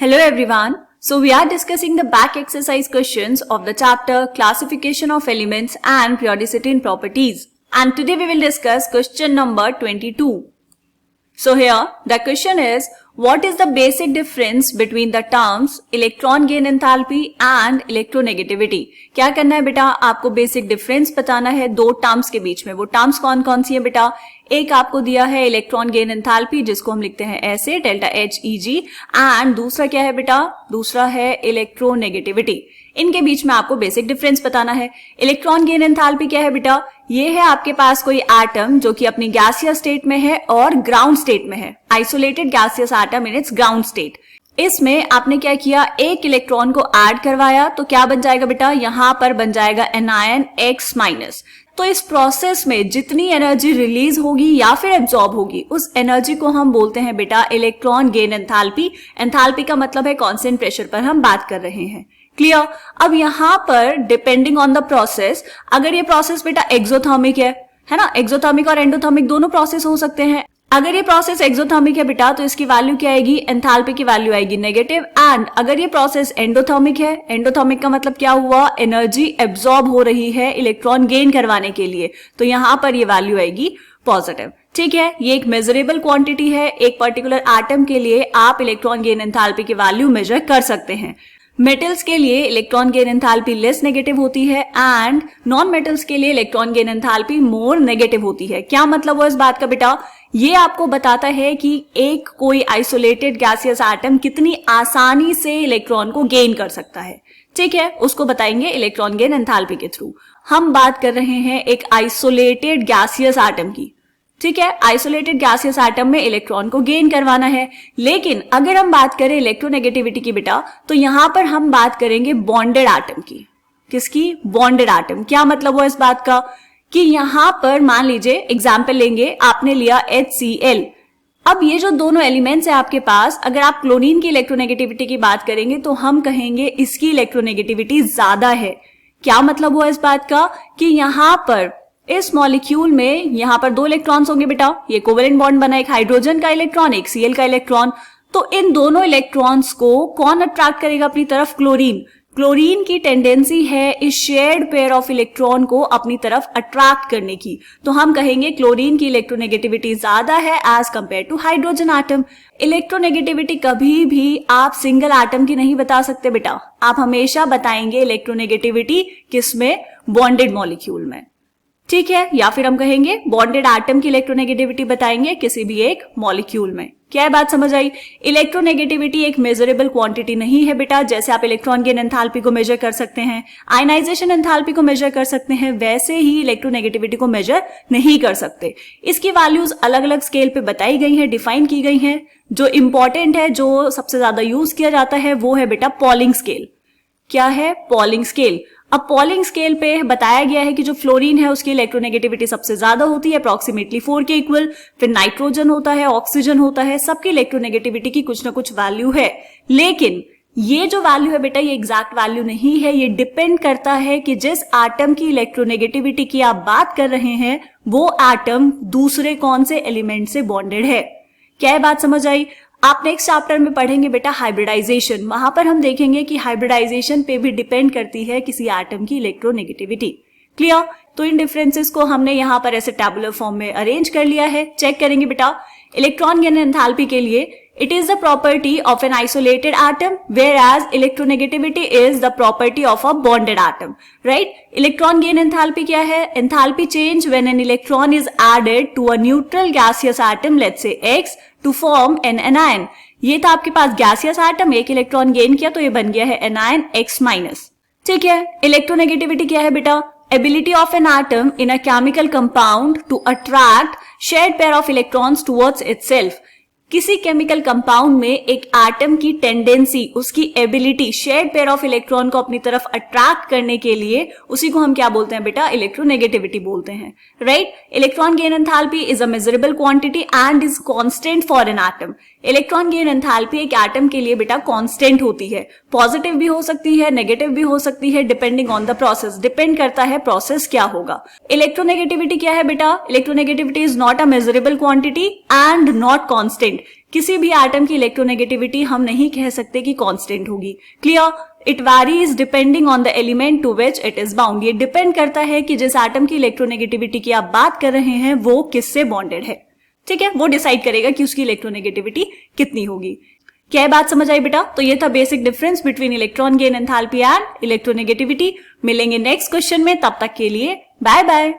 Hello everyone. So we are discussing the back exercise questions of the chapter Classification of Elements and Periodicity in Properties. And today we will discuss question number 22. So here the question is, what is the basic difference between the terms electron gain enthalpy and electronegativity? क्या करना है बेटा, आपको basic difference बताना है दो terms के बीच में. वो टर्म्स कौन कौन सी है बेटा? एक आपको दिया है इलेक्ट्रॉन गेन एंथैल्पी, जिसको हम लिखते हैं ऐसे delta H E G, and दूसरा क्या है बेटा? दूसरा है इलेक्ट्रोनेगेटिविटी. इनके बीच में आपको बेसिक डिफरेंस बताना है. इलेक्ट्रॉन गेन एंथैल्पी क्या है बेटा? ये है आपके पास कोई एटम जो कि अपनी गैसियस स्टेट में है और ग्राउंड स्टेट में है. Isolated gaseous atom in its ground state. इसमें आपने क्या किया, एक इलेक्ट्रॉन को ऐड करवाया, तो क्या बन जाएगा बेटा? यहां पर बन जाएगा एनायन X माइनस. तो इस प्रोसेस में जितनी एनर्जी रिलीज होगी या फिर एब्जॉर्ब होगी, उस एनर्जी को हम बोलते हैं बेटा इलेक्ट्रॉन गेन एंथैल्पी. एंथैल्पी का मतलब है कांस्टेंट प्रेशर पर हम बात कर रहे हैं. क्लियर? अब यहां पर डिपेंडिंग ऑन द प्रोसेस, अगर ये प्रोसेस बेटा एक्सोथर्मिक है ना, एक्सोथर्मिक और एंडोथर्मिक दोनों प्रोसेस हो सकते हैं. अगर ये प्रोसेस एक्सोथर्मिक है बेटा, तो इसकी वैल्यू क्या आएगी? एंथैल्पी की वैल्यू आएगी नेगेटिव. एंड अगर ये प्रोसेस एंडोथर्मिक है, एंडोथर्मिक का मतलब क्या हुआ? एनर्जी एब्जॉर्ब हो रही है इलेक्ट्रॉन गेन करवाने के लिए, तो यहां पर ये वैल्यू आएगी पॉजिटिव. ठीक है, ये एक मेजरेबल क्वांटिटी है. एक पर्टिकुलर एटम के लिए आप इलेक्ट्रॉन गेन एंथैल्पी की वैल्यू मेजर कर सकते हैं. मेटल्स के लिए electron gain enthalpy less negative होती है एंड नॉन मेटल्स के लिए electron gain enthalpy more negative होती है. क्या मतलब हुआ इस बात का बेटा? ये आपको बताता है कि एक कोई आइसोलेटेड गैसियस एटम कितनी आसानी से इलेक्ट्रॉन को गेन कर सकता है. ठीक है, उसको बताएंगे इलेक्ट्रॉन गेन एंथैल्पी के थ्रू. हम बात कर रहे हैं एक आइसोलेटेड गैसियस एटम की. ठीक है, आइसोलेटेड गैसियस एटम में इलेक्ट्रॉन को गेन करवाना है. लेकिन अगर हम बात करें इलेक्ट्रोनेगेटिविटी की बेटा, तो यहां पर हम बात करेंगे बॉन्डेड एटम की. किसकी? Bonded atom. क्या मतलब हुआ इस बात का? कि यहां पर मान लीजिए एग्जाम्पल लेंगे, आपने लिया HCl. अब ये जो दोनों एलिमेंट्स है आपके पास, अगर आप क्लोरीन की इलेक्ट्रोनेगेटिविटी की बात करेंगे तो हम कहेंगे इसकी इलेक्ट्रोनेगेटिविटी ज्यादा है. क्या मतलब हुआ इस बात का? कि यहां पर इस मॉलिक्यूल में यहां पर दो इलेक्ट्रॉन्स होंगे बेटा. ये कोवेलेंट बॉन्ड बना, एक हाइड्रोजन का इलेक्ट्रॉन, एक Cl का इलेक्ट्रॉन. तो इन दोनों इलेक्ट्रॉन्स को कौन अट्रैक्ट करेगा अपनी तरफ? क्लोरीन. क्लोरीन की टेंडेंसी है इस शेयर्ड पेयर ऑफ इलेक्ट्रॉन को अपनी तरफ अट्रैक्ट करने की. तो हम कहेंगे क्लोरीन की इलेक्ट्रोनेगेटिविटी ज्यादा है as compare to hydrogen atom. Electronegativity कभी भी आप सिंगल एटम की नहीं बता सकते बेटा. आप हमेशा बताएंगे इलेक्ट्रोनेगेटिविटी किसमें? बॉन्डेड मॉलिक्यूल में. ठीक है, या फिर हम कहेंगे बॉन्डेड एटम की इलेक्ट्रोनेगेटिविटी बताएंगे किसी भी एक मॉलिक्यूल में. क्या बात समझ आई? इलेक्ट्रोनेगेटिविटी एक मेजरेबल क्वांटिटी नहीं है बेटा. जैसे आप इलेक्ट्रॉन गेन एंथैल्पी को मेजर कर सकते हैं, आयनाइजेशन एंथैल्पी को मेजर कर सकते हैं, वैसे ही इलेक्ट्रोनेगेटिविटी को मेजर नहीं कर सकते. इसकी वैल्यूज अलग अलग स्केल पे बताई गई हैं, डिफाइन की गई हैं. जो इंपॉर्टेंट है, जो सबसे ज्यादा यूज किया जाता है, वो है बेटा पॉलिंग स्केल. क्या है? Polling scale. अब पॉलिंग स्केल पे बताया गया है कि जो फ्लोरीन है उसकी इलेक्ट्रोनेगेटिविटी सबसे ज्यादा होती है, अप्रोक्सीमेटली 4 के इक्वल. फिर नाइट्रोजन होता है, ऑक्सीजन होता है, सबकी इलेक्ट्रोनेगेटिविटी की कुछ ना कुछ वैल्यू है. लेकिन ये जो वैल्यू है बेटा, ये एग्जैक्ट वैल्यू नहीं है. ये डिपेंड करता है कि जिस एटम की इलेक्ट्रोनेगेटिविटी की आप बात कर रहे हैं, वो एटम दूसरे कौन से एलिमेंट से बॉन्डेड है. क्या है बात समझ आई? आप नेक्स्ट चैप्टर में पढ़ेंगे बेटा हाइब्रिडाइजेशन. वहां पर हम देखेंगे कि हाइब्रिडाइजेशन पे भी डिपेंड करती है किसी एटम की इलेक्ट्रोनेगेटिविटी. क्लियर? तो इन डिफरेंसेस को हमने यहां पर ऐसे टैबुलर फॉर्म में अरेंज कर लिया है. चेक करेंगे बेटा. इलेक्ट्रॉन गेन एंथैल्पी के लिए it is the property of an isolated atom, whereas electronegativity is the property of a bonded atom. Right? Electron gain enthalpy क्या है? Enthalpy change when an electron is added to a neutral gaseous atom, let's say X, to form an anion. ये था आपके पास gaseous atom, एक electron gain किया तो ये बन गया है anion X माइनस. ठीक है. इलेक्ट्रोनेगेटिविटी क्या है बेटा? Ability of an atom in a chemical compound to attract shared pair of electrons towards itself. किसी केमिकल कंपाउंड में एक एटम की टेंडेंसी, उसकी ability shared pair of electron को अपनी तरफ अट्रैक्ट करने के लिए, उसी को हम क्या बोलते हैं बेटा? इलेक्ट्रोनेगेटिविटी बोलते हैं. Right? Electron gain enthalpy is a measurable quantity and is constant for an atom. Electron gain enthalpy एक एटम के लिए बेटा कांस्टेंट होती है. पॉजिटिव भी हो सकती है, नेगेटिव भी हो सकती है, depending on the process. Depend करता है प्रोसेस क्या होगा. इलेक्ट्रोनेगेटिविटी क्या है बेटा? Electronegativity is not a measurable quantity and not constant. किसी भी एटम की इलेक्ट्रोनेगेटिविटी हम नहीं कह सकते कि कांस्टेंट होगी। Clear? It varies depending on the element to which it is bound. ये डिपेंड करता है कि जिस एटम की इलेक्ट्रोनेगेटिविटी की आप बात कर रहे हैं वो किससे बॉन्डेड है। ठीक है, वो डिसाइड करेगा कि उसकी इलेक्ट्रोनेगेटिविटी कितनी होगी। क्या ये बात समझ आई बेटा? तो ये था basic difference between electron gain enthalpy and electronegativity. मिलेंगे नेक्स्ट क्वेश्चन में, तब तक के लिए बाय बाय।